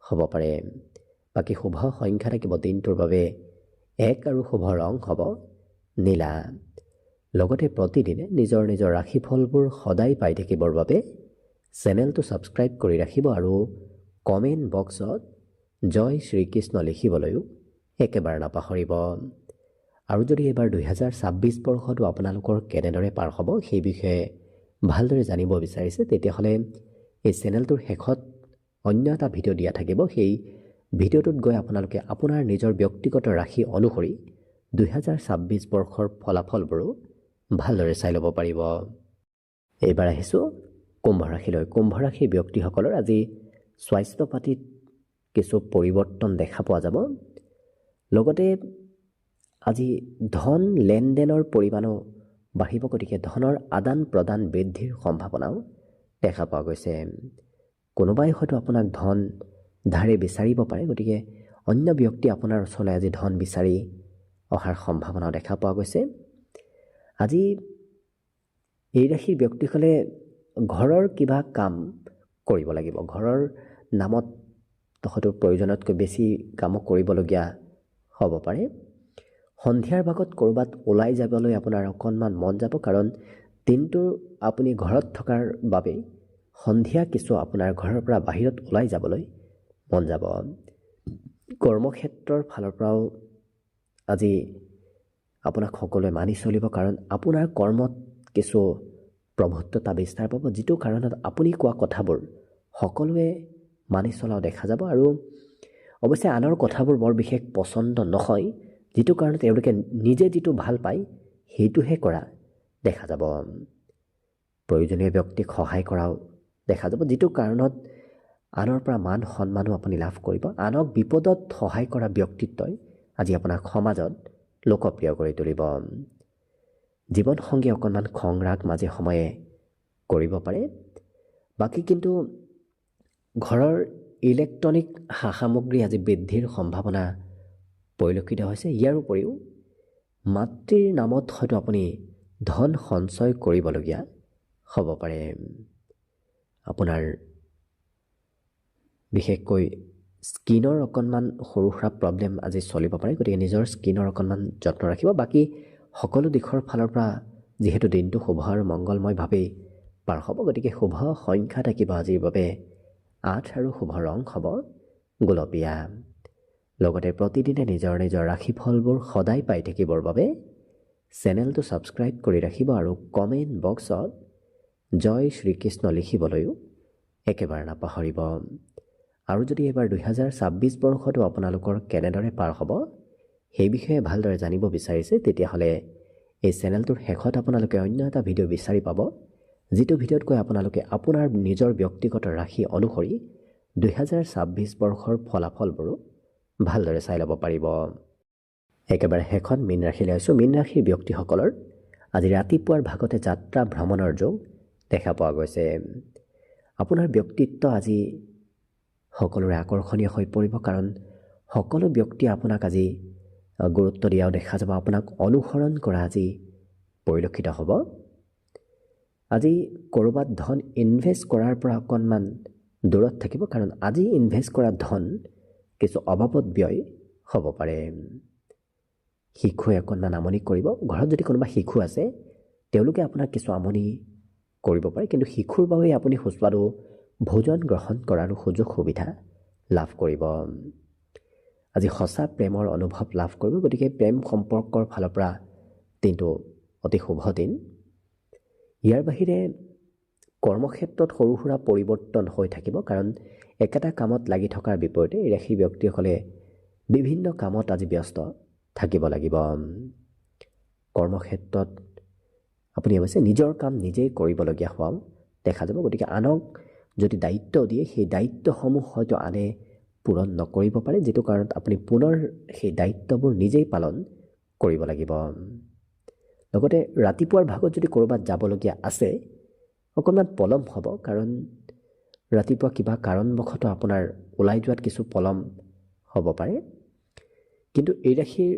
হ'ব পাৰে। বাকী শুভ সংখ্যা থাকিব দিনটোৰ বাবে 1 আৰু শুভ ৰং হ'ব নীলা। লগতে প্ৰতিদিনে নিজৰ নিজৰ ৰাশিফলবোৰ সদায় পাই থাকিবৰ বাবে চেনেলটো ছাবস্ক্ৰাইব কৰি ৰাখিব আৰু কমেণ্ট বক্সত জয় শ্ৰীকৃষ্ণ লিখিবলৈও একেবাৰে নাপাহৰিব। আৰু যদি এইবাৰ 2026 বৰ্ষটো আপোনালোকৰ কেনেদৰে পাৰ হ'ব সেই বিষয়ে ভালদৰে জানিব বিচাৰিছে, তেতিয়াহ'লে এই চেনেলটোৰ শেষত অন্য এটা ভিডিঅ' দিয়া থাকিব। সেই ভিডিঅ'টোত গৈ আপোনালোকে আপোনাৰ নিজৰ ব্যক্তিগত ৰাশি অনুসৰি 2026 বৰ্ষৰ ফলাফলবোৰো ভালদৰে চাই ল'ব পাৰিব। এইবাৰ আহিছোঁ কুম্ভ ৰাশিলৈ। কুম্ভ ৰাশিৰ ব্যক্তিসকলৰ আজি স্বাস্থ্য পাতিত কিছু পৰিৱৰ্তন দেখা পোৱা যাব। লগতে আজি ধন লেনদেনৰ পৰিমাণো বাঢ়িব, গতিকে ধনৰ আদান প্ৰদান বৃদ্ধিৰ সম্ভাৱনাও দেখা পোৱা গৈছে। কোনোবাই হয়তো আপোনাক ধন ধাৰে বিচাৰিব পাৰে, গতিকে অন্য ব্যক্তি আপোনাৰ ওচৰলৈ আজি ধন বিচাৰি অহাৰ সম্ভাৱনাও দেখা পোৱা গৈছে। আজি এই ৰাশিৰ ব্যক্তিসকলে ঘৰৰ কিবা কাম কৰিব লাগিব। ঘৰৰ নামত হয়তো প্ৰয়োজনতকৈ বেছি কামো কৰিবলগীয়া হ'ব পাৰে। সন্ধিয়াৰ ভাগত ক'ৰবাত ওলাই যাবলৈ আপোনাৰ অকণমান মন যাব, কাৰণ দিনটো আপুনি ঘৰত থকাৰ বাবে সন্ধিয়া কিছু আপোনাৰ ঘৰৰ পৰা বাহিৰত ওলাই যাবলৈ মন যাব। কৰ্মক্ষেত্ৰৰ ফালৰ পৰাও আজি আপোনাক সকলোৱে মানি চলিব, কাৰণ আপোনাৰ কৰ্মত কিছু প্ৰভুত্বতা বিস্তাৰ পাব, যিটো কাৰণত আপুনি কোৱা কথাবোৰ সকলোৱে মানি চলাও দেখা যাব। আৰু অৱশ্যে আনৰ কথাবোৰ বৰ বিশেষ পচন্দ নহয়, যিটো কাৰণত তেওঁলোকে নিজে যিটো ভাল পায় সেইটোহে কৰা দেখা যাব। প্ৰয়োজনীয় ব্যক্তিক সহায় কৰাও দেখা যাব, যিটো কাৰণত আনৰ পৰা মান সন্মানো আপুনি লাভ কৰিব। আনক বিপদত সহায় কৰা ব্যক্তিত্বই আজি আপোনাক সমাজত লোকপ্ৰিয় কৰি তুলিব। জীৱনসংগী অকণমান খং ৰাগ মাজে সময়ে কৰিব পাৰে। বাকী কিন্তু ঘৰৰ ইলেক্ট্ৰনিক সা সামগ্ৰী আজি বৃদ্ধিৰ সম্ভাৱনা পৰিলক্ষিত হৈছে। ইয়াৰ উপৰিও মাতৃৰ নামত হয়তো আপুনি ধন সঞ্চয় কৰিবলগীয়া হ'ব পাৰে। আপোনাৰ বিশেষকৈ স্কিনৰ অকণমান সৰু সুৰা প্ৰব্লেম আজি চলিব পাৰে, গতিকে নিজৰ স্কিনৰ অকণমান যত্ন ৰাখিব। বাকী সকলো দিশৰ ফালৰ পৰা যিহেতু দিনটো শুভ আৰু মংগলময়ভাৱেই পাৰ হ'ব, গতিকে শুভ সংখ্যা থাকিব আজিৰ বাবে 8 আৰু শুভ ৰং হ'ব গোলপীয়া। লগতে প্ৰতিদিনে নিজৰ নিজৰ ৰাশিফলবোৰ সদায় পাই থাকিবৰ বাবে চেনেলটো ছাবস্ক্ৰাইব কৰি ৰাখিব আৰু কমেণ্ট বক্সত জয় শ্ৰীকৃষ্ণ লিখিবলৈও একেবাৰে নাপাহৰিব। আৰু যদি এইবাৰ 2026 বৰ্ষটো আপোনালোকৰ কেনেদৰে পাৰ হ'ব সেই বিষয়ে ভালদৰে জানিব বিচাৰিছে, তেতিয়াহ'লে এই চেনেলটোৰ শেষত আপোনালোকে অন্য এটা ভিডিঅ' বিচাৰি পাব, যিটো ভিডিঅ'ত কৈ আপোনালোকে আপোনাৰ নিজৰ ব্যক্তিগত ৰাশি অনুসৰি 2026 বৰ্ষৰ ফলাফলবোৰো ভালদৰে চাই ল'ব পাৰিব। একেবাৰে শেষত মীন ৰাশিলৈ আছোঁ। মীন ৰাশিৰ ব্যক্তিসকলৰ আজি ৰাতিপুৱাৰ ভাগতে যাত্ৰা ভ্ৰমণৰ যোগ দেখা পোৱা গৈছে। আপোনাৰ ব্যক্তিত্ব আজি সকলোৰে আকৰ্ষণীয় হৈ পৰিব, কাৰণ সকলো ব্যক্তিয়ে আপোনাক আজি গুৰুত্ব দিয়াও দেখা যাব, আপোনাক অনুসৰণ কৰা আজি পৰিলক্ষিত হ'ব। আজি ক'ৰবাত ধন ইনভেষ্ট কৰাৰ পৰা অকণমান দূৰত থাকিব, কাৰণ আজি ইনভেষ্ট কৰা ধন কিছু অবাবত ব্যয় হ'ব পাৰে। শিশুৱে অকণমান আমনি কৰিব। ঘৰত যদি কোনোবা শিশু আছে তেওঁলোকে আপোনাক কিছু আমনি কৰিব পাৰে, কিন্তু শিশুৰ বাবে আপুনি সুস্বাদু ভোজন গ্ৰহণ কৰাৰো সুযোগ সুবিধা লাভ কৰিব। আজি সঁচা প্ৰেমৰ অনুভৱ লাভ কৰিব, গতিকে প্ৰেম সম্পৰ্কৰ ফালৰ পৰা দিনটো অতি শুভ দিন। ইয়াৰ বাহিৰে কৰ্মক্ষেত্ৰত সৰু সুৰা পৰিৱৰ্তন হৈ থাকিব, কাৰণ একেটা কামত লাগি থকাৰ বিপৰীতে এই ৰাশিৰ ব্যক্তিসকলে বিভিন্ন কামত আজি ব্যস্ত থাকিব লাগিব। কৰ্মক্ষেত্ৰত আপুনি অৱশ্যে নিজৰ কাম নিজেই কৰিবলগীয়া হোৱাও দেখা যাব, গতিকে আনক যদি দায়িত্ব দিয়ে সেই দায়িত্বসমূহ হয়তো আনে পূৰণ নকৰিব পাৰে, যিটো কাৰণত আপুনি পুনৰ সেই দায়িত্ববোৰ নিজেই পালন কৰিব লাগিব। লগতে ৰাতিপুৱাৰ ভাগত যদি ক'ৰবাত যাবলগীয়া আছে অকণমান পলম হ'ব, কাৰণ ৰাতিপুৱা কিবা কাৰণবশতঃ আপোনাৰ ওলাই যোৱাত কিছু পলম হ'ব পাৰে। কিন্তু এই ৰাশিৰ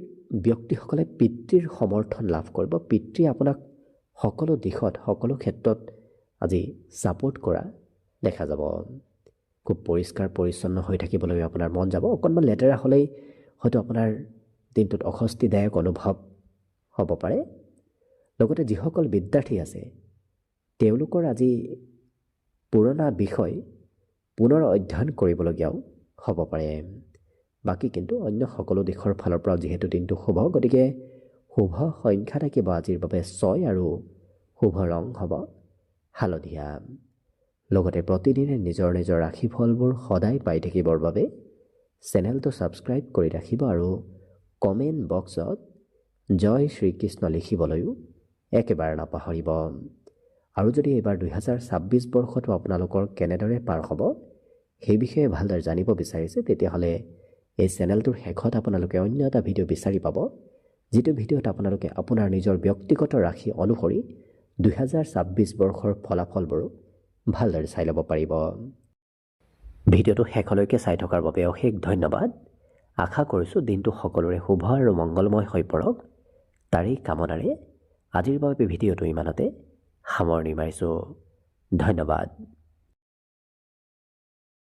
ব্যক্তিসকলে পিতৃৰ সমৰ্থন লাভ কৰিব। পিতৃয়ে আপোনাক সকলো দিশত সকলো ক্ষেত্ৰত আজি ছাপোৰ্ট কৰা দেখা যাব। খুব পৰিষ্কাৰ পৰিচ্ছন্ন হৈ থাকিবলৈ আপোনাৰ মন যাব। অকণমান লেতেৰা হ'লেই হয়তো আপোনাৰ দিনটোত অস্বস্তিদায়ক অনুভৱ হ'ব পাৰে। লগতে যিসকল বিদ্যাৰ্থী আছে তেওঁলোকৰ আজি পুৰণা বিষয় পুনৰ অধ্যয়ন কৰিবলগীয়াও হ'ব পাৰে। বাকী কিন্তু অন্য সকলো দিশৰ ফালৰ পৰা যিহেতু দিনটো শুভ, গতিকে শুভ সংখ্যা থাকিব আজিৰ বাবে 6 আৰু শুভ ৰং হ'ব হালধীয়া। লগতে প্ৰতিদিনে নিজৰ নিজৰ ৰাশিফলবোৰ সদায় পাই থাকিবৰ বাবে চেনেলটো ছাবস্ক্ৰাইব কৰি ৰাখিব আৰু কমেণ্ট বক্সত জয় শ্ৰীকৃষ্ণ লিখিবলৈও একেবাৰে নাপাহৰিব। আৰু যদি এইবাৰ 2026 বৰ্ষটো আপোনালোকৰ কেনেদৰে পাৰ হ'ব সেই বিষয়ে ভালদৰে জানিব বিচাৰিছে, তেতিয়াহ'লে এই চেনেলটোৰ শেষত আপোনালোকে অন্য এটা ভিডিঅ' বিচাৰি পাব, যিটো ভিডিঅ'ত আপোনালোকে আপোনাৰ নিজৰ ব্যক্তিগত ৰাশি অনুসৰি 2026 বৰ্ষৰ ফলাফলবোৰ ভালদৰে চাই ল'ব পাৰিব। ভিডিঅ'টো শেষলৈকে চাই থকাৰ বাবে অশেষ ধন্যবাদ। আশা কৰিছোঁ দিনটো সকলোৰে শুভ আৰু মংগলময় হৈ পৰক। তাৰেই কামনাৰে আজিৰ বাবে ভিডিঅ'টো ইমানতে সামৰণি মাৰিছোঁ। ধন্যবাদ।